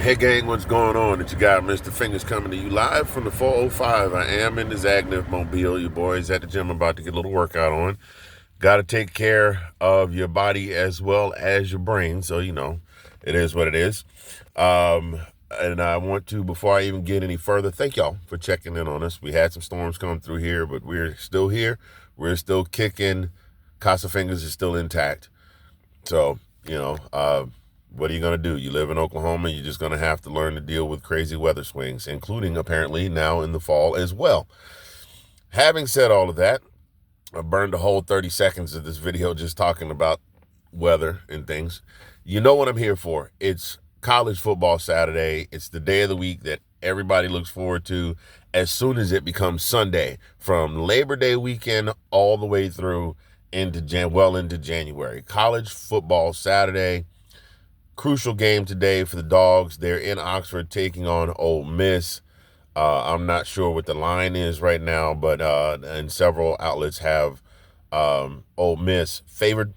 Hey gang, what's going on? It's your guy, Mr. Fingers, coming to you live from the 405. I am in the Zagnif Mobile. Your boys at the gym about to get a little workout on. Got to take care of your body as well as your brain. So, it is what it is. And I want to, before I even get any further, thank y'all for checking in on us. We had some storms come through here, but we're still here. We're still kicking. Casa Fingers is still intact. So, what are you going to do? You live in Oklahoma, you're just going to have to learn to deal with crazy weather swings, including apparently now in the fall as well. Having said all of that, I burned a whole 30 seconds of this video just talking about weather and things. You know what I'm here for. It's college football Saturday. It's the day of the week that everybody looks forward to as soon as it becomes Sunday, from Labor Day weekend all the way through into January. College football Saturday. Crucial game today for the Dogs. They're in Oxford taking on Ole Miss. I'm not sure what the line is right now, but and several outlets have Ole Miss favored.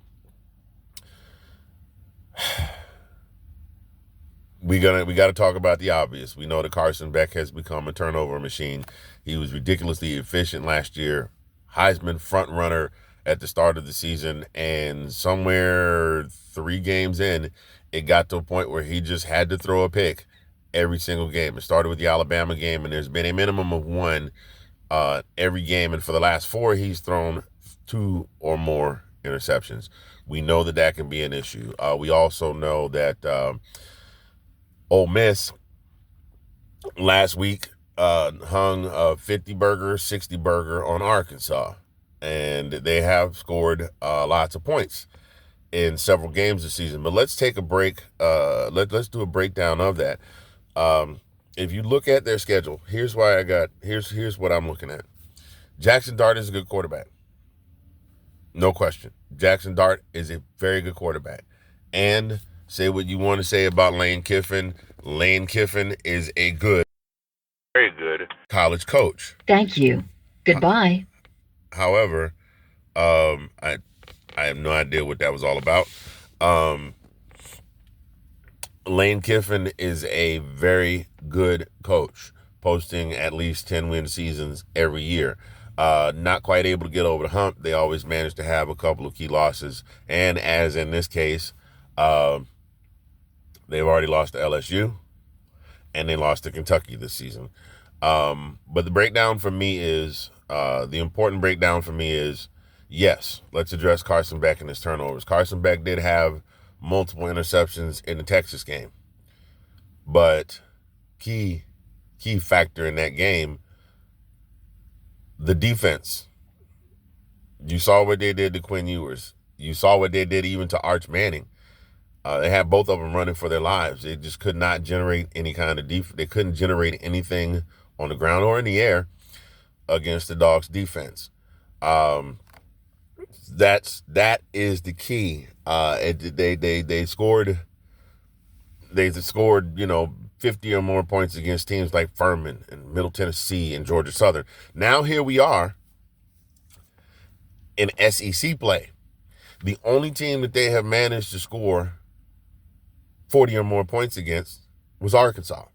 We got to talk about the obvious. We know that Carson Beck has become a turnover machine. He was ridiculously efficient last year, Heisman front runner at the start of the season, and somewhere 3 games in, it got to a point where he just had to throw a pick every single game. It started with the Alabama game, and there's been a minimum of 1 every game, and for the last 4, he's thrown 2 or more interceptions. We know that can be an issue. We also know that Ole Miss last week hung a 50-burger, 60-burger on Arkansas, and they have scored lots of points in several games this season. But let's take a break. Let's do a breakdown of that. If you look at their schedule, here's what I'm looking at. Jackson Dart is a good quarterback. No question. Jackson Dart is a very good quarterback. And say what you want to say about Lane Kiffin. Lane Kiffin is a very good college coach. Thank you. Goodbye. However, I have no idea what that was all about. Lane Kiffin is a very good coach, posting at least 10-win seasons every year. Not quite able to get over the hump. They always manage to have a couple of key losses. And as in this case, they've already lost to LSU, and they lost to Kentucky this season. But the breakdown for me is, the important breakdown for me is, yes, let's address Carson Beck and his turnovers. Carson Beck did have multiple interceptions in the Texas game. But key factor in that game, the defense. You saw what they did to Quinn Ewers. You saw what they did even to Arch Manning. They had both of them running for their lives. They just could not generate any kind of defense. They couldn't generate anything on the ground or in the air against the Dogs' defense. That is the key. They scored 50 or more points against teams like Furman and Middle Tennessee and Georgia Southern. Now here we are in SEC play. The only team that they have managed to score 40 or more points against was Arkansas.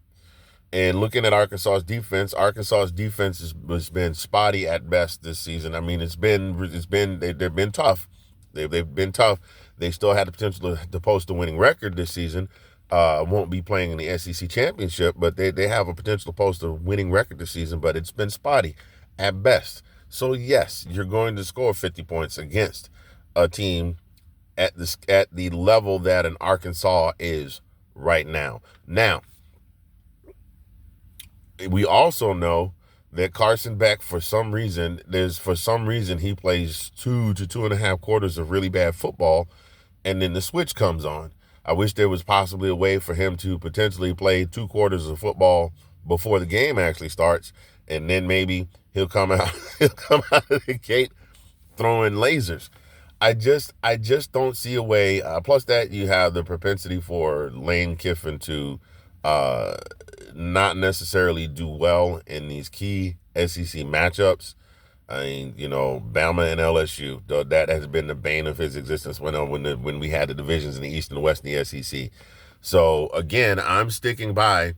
And looking at Arkansas's defense has been spotty at best this season. I mean, they've been tough. They've been tough. They still had the potential to post a winning record this season. Won't be playing in the SEC championship, but they have a potential to post a winning record this season. But it's been spotty at best. So yes, you're going to score 50 points against a team at the level that an Arkansas is right now. Now, we also know that Carson Beck, for some reason, he plays 2 to 2.5 quarters of really bad football, and then the switch comes on. I wish there was possibly a way for him to potentially play 2 quarters of football before the game actually starts, and then maybe he'll come out of the gate throwing lasers. I just don't see a way. Plus that, you have the propensity for Lane Kiffin to not necessarily do well in these key SEC matchups. I mean, Bama and LSU, that has been the bane of his existence when we had the divisions in the East and the West and the SEC. So again, I'm sticking by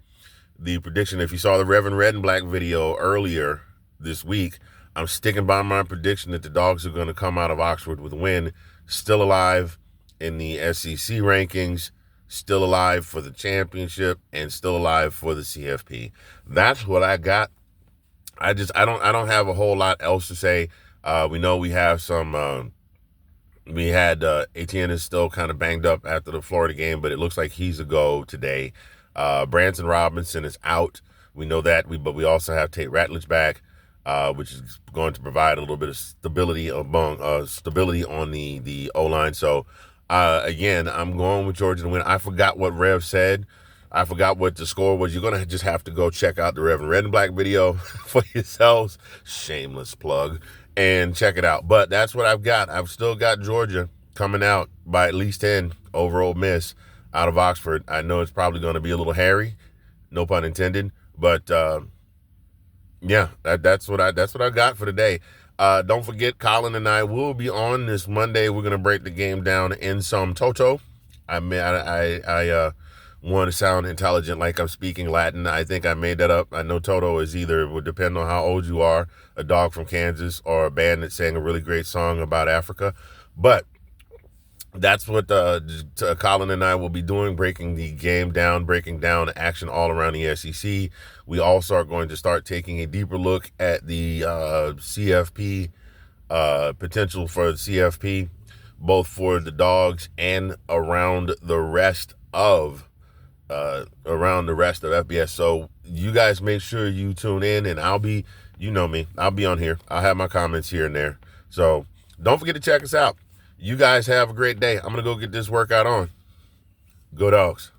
the prediction. If you saw the Reverend Red and Black video earlier this week, I'm sticking by my prediction that the Dogs are going to come out of Oxford with a win, still alive in the SEC rankings, still alive for the championship, and still alive for the CFP. That's what I got. I don't have a whole lot else to say. We know we have some. We had Etienne is still kind of banged up after the Florida game, but it looks like he's a go today. Branson Robinson is out. We know that. But we also have Tate Ratledge back, which is going to provide a little bit of stability stability on the O line. So again, I'm going with Georgia to win. I forgot what Rev said. I forgot what the score was. You're going to just have to go check out the Reverend Red and Black video for yourselves. Shameless plug. And check it out. But that's what I've got. I've still got Georgia coming out by at least 10 over Ole Miss out of Oxford. I know it's probably going to be a little hairy, no pun intended. But yeah, that's what I got for today. Don't forget, Colin and I will be on this Monday. We're going to break the game down in some toto. I want to sound intelligent like I'm speaking Latin. I think I made that up. I know Toto is either, would depend on how old you are, a dog from Kansas or a band that sang a really great song about Africa. But that's what Colin and I will be doing, breaking the game down, breaking down action all around the SEC. We also are going to start taking a deeper look at the CFP, potential for the CFP, both for the Dogs and around the rest of FBS. So you guys make sure you tune in, and I'll be, you know me, I'll be on here. I'll have my comments here and there. So don't forget to check us out. You guys have a great day. I'm going to go get this workout on. Go Dogs.